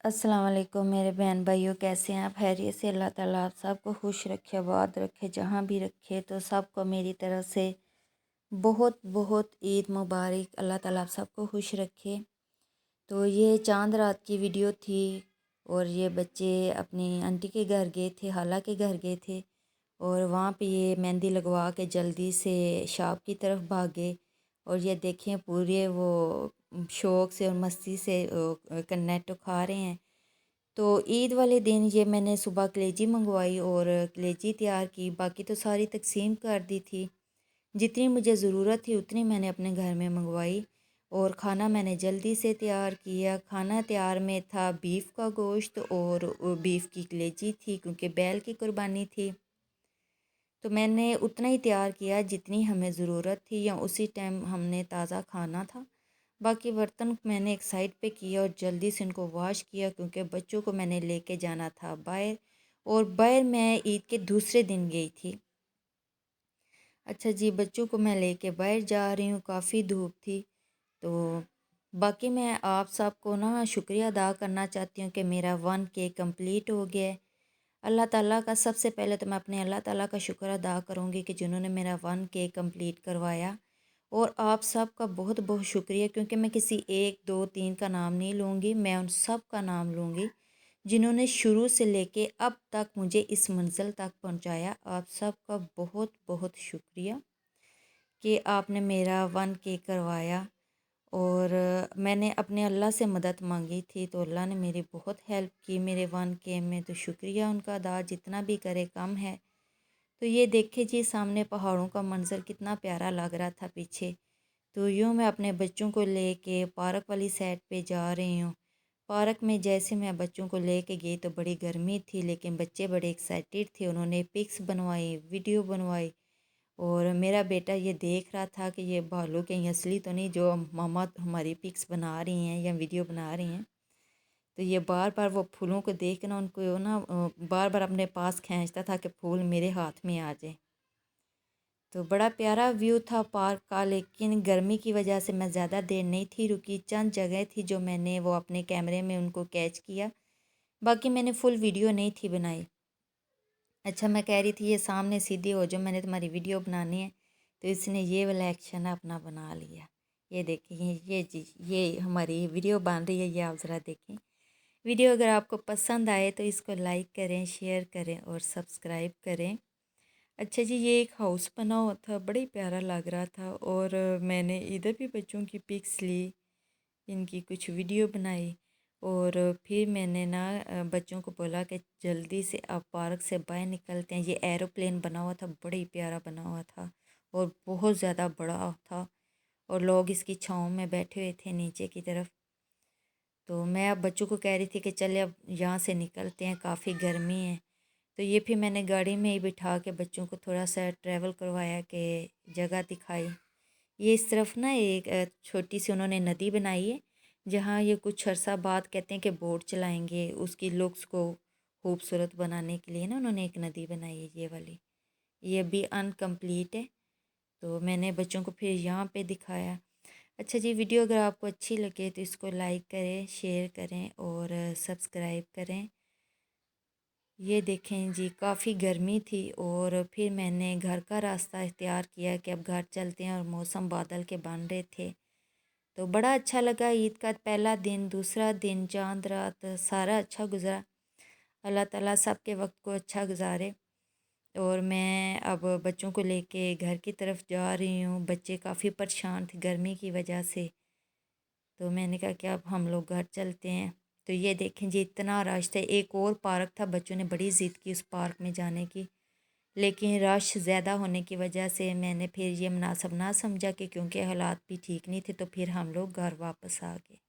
अस्सलाम वालेकुम मेरे बहन भाइयों, कैसे हैं आप? खैरियत से? अल्लाह ताला आप सबको खुश रखे, आबाद रखे, जहाँ भी रखे। तो सबको मेरी तरफ से बहुत बहुत ईद मुबारक। अल्लाह ताला आप सबको खुश रखे। तो ये चांद रात की वीडियो थी और ये बच्चे अपनी आंटी के घर गए थे, खाला के घर गए थे और वहाँ पे ये मेहंदी लगवा के जल्दी से शॉप की तरफ भागे। और ये देखें पूरे वो शौक़ से और मस्ती से कन्नेटो खा रहे हैं। तो ईद वाले दिन ये मैंने सुबह कलेजी मंगवाई और कलेजी तैयार की, बाकी तो सारी तकसीम कर दी थी। जितनी मुझे ज़रूरत थी उतनी मैंने अपने घर में मंगवाई और ख़ाना मैंने जल्दी से तैयार किया। खाना तैयार में था बीफ का गोश्त और बीफ की कलेजी थी, क्योंकि बैल की कुर्बानी थी। तो मैंने उतना ही तैयार किया जितनी हमें ज़रूरत थी, या उसी टाइम हमने ताज़ा खाना था। बाकी बर्तन मैंने एक साइड पे किया और जल्दी से इनको वॉश किया, क्योंकि बच्चों को मैंने लेके जाना था बाहर। और बाहर मैं ईद के दूसरे दिन गई थी। अच्छा जी, बच्चों को मैं लेके बाहर जा रही हूँ, काफ़ी धूप थी। तो बाकी मैं आप सबको ना शुक्रिया अदा करना चाहती हूँ कि मेरा 1K कंप्लीट हो गया है। अल्लाह ताला का सबसे पहले तो मैं अपने अल्लाह ताला का शुक्र अदा करूँगी कि जिन्होंने मेरा 1K कंप्लीट करवाया। और आप सब का बहुत बहुत शुक्रिया, क्योंकि मैं किसी 1 2 3 का नाम नहीं लूँगी, मैं उन सब का नाम लूँगी जिन्होंने शुरू से लेके अब तक मुझे इस मंज़िल तक पहुँचाया। आप सब का बहुत बहुत शुक्रिया कि आपने मेरा 1K करवाया। और मैंने अपने अल्लाह से मदद मांगी थी, तो अल्लाह ने मेरी बहुत हेल्प की मेरे 1K में। तो शुक्रिया उनका अदा जितना भी करे कम है। तो ये देखे जी, सामने पहाड़ों का मंज़र कितना प्यारा लग रहा था पीछे। तो यूँ मैं अपने बच्चों को लेके पार्क वाली साइड पे जा रही हूँ। पार्क में जैसे मैं बच्चों को लेके गई तो बड़ी गर्मी थी, लेकिन बच्चे बड़े एक्साइटेड थे। उन्होंने पिक्स बनवाई, वीडियो बनवाई। और मेरा बेटा ये देख रहा था कि ये भालू कहीं असली तो नहीं, जो मामा हमारी पिक्स बना रही हैं या वीडियो बना रही हैं। तो ये बार बार वो फूलों को देख ना उनको ना बार बार अपने पास खींचता था कि फूल मेरे हाथ में आ जाए। तो बड़ा प्यारा व्यू था पार्क का, लेकिन गर्मी की वजह से मैं ज़्यादा देर नहीं थी रुकी। चंद जगह थी जो मैंने वो अपने कैमरे में उनको कैच किया, बाकी मैंने फुल वीडियो नहीं थी बनाई। अच्छा, मैं कह रही थी ये सामने सीधी हो जो, मैंने तुम्हारी वीडियो बनानी है। तो इसने ये वाला एक्शन अपना बना लिया। ये देखिए, ये जी ये हमारी वीडियो बन रही है, ये आप ज़रा देखें। वीडियो अगर आपको पसंद आए तो इसको लाइक करें, शेयर करें और सब्सक्राइब करें। अच्छा जी, ये एक हाउस बना हुआ था, बड़ा ही प्यारा लग रहा था। और मैंने इधर भी बच्चों की पिक्स ली, इनकी कुछ वीडियो बनाई। और फिर मैंने ना बच्चों को बोला कि जल्दी से आप पार्क से बाहर निकलते हैं। ये एरोप्लेन बना हुआ था, बड़ा ही प्यारा बना हुआ था और बहुत ज़्यादा बड़ा था। और लोग इसकी छाँव में बैठे हुए थे नीचे की तरफ। तो मैं अब बच्चों को कह रही थी कि चले अब यहाँ से निकलते हैं, काफ़ी गर्मी है। तो ये फिर मैंने गाड़ी में ही बिठा के बच्चों को थोड़ा सा ट्रैवल करवाया, कि जगह दिखाई। ये इस तरफ ना एक छोटी सी उन्होंने नदी बनाई है, जहाँ ये कुछ अरसा बाद कहते हैं कि बोट चलाएंगे, उसकी लुक्स को खूबसूरत बनाने के लिए ना उन्होंने एक नदी बनाई है ये वाली। ये अभी अनकम्प्लीट है, तो मैंने बच्चों को फिर यहाँ पे दिखाया। अच्छा जी, वीडियो अगर आपको अच्छी लगे तो इसको लाइक करें, शेयर करें और सब्सक्राइब करें। ये देखें जी, काफ़ी गर्मी थी और फिर मैंने घर का रास्ता इख्तियार किया कि अब घर चलते हैं, और मौसम बादल के बन रहे थे। तो बड़ा अच्छा लगा। ईद का पहला दिन, दूसरा दिन, चांद रात सारा अच्छा गुज़रा। अल्लाह ताला सब के वक्त को अच्छा गुजारे। और मैं अब बच्चों को लेके घर की तरफ जा रही हूँ। बच्चे काफ़ी परेशान थे गर्मी की वजह से, तो मैंने कहा कि अब हम लोग घर चलते हैं। तो ये देखें जी, इतना रश था। एक और पार्क था, बच्चों ने बड़ी ज़िद की उस पार्क में जाने की, लेकिन रश ज़्यादा होने की वजह से मैंने फिर ये मुनासिब ना समझा, कि क्योंकि हालात भी ठीक नहीं थे, तो फिर हम लोग घर वापस आ गए।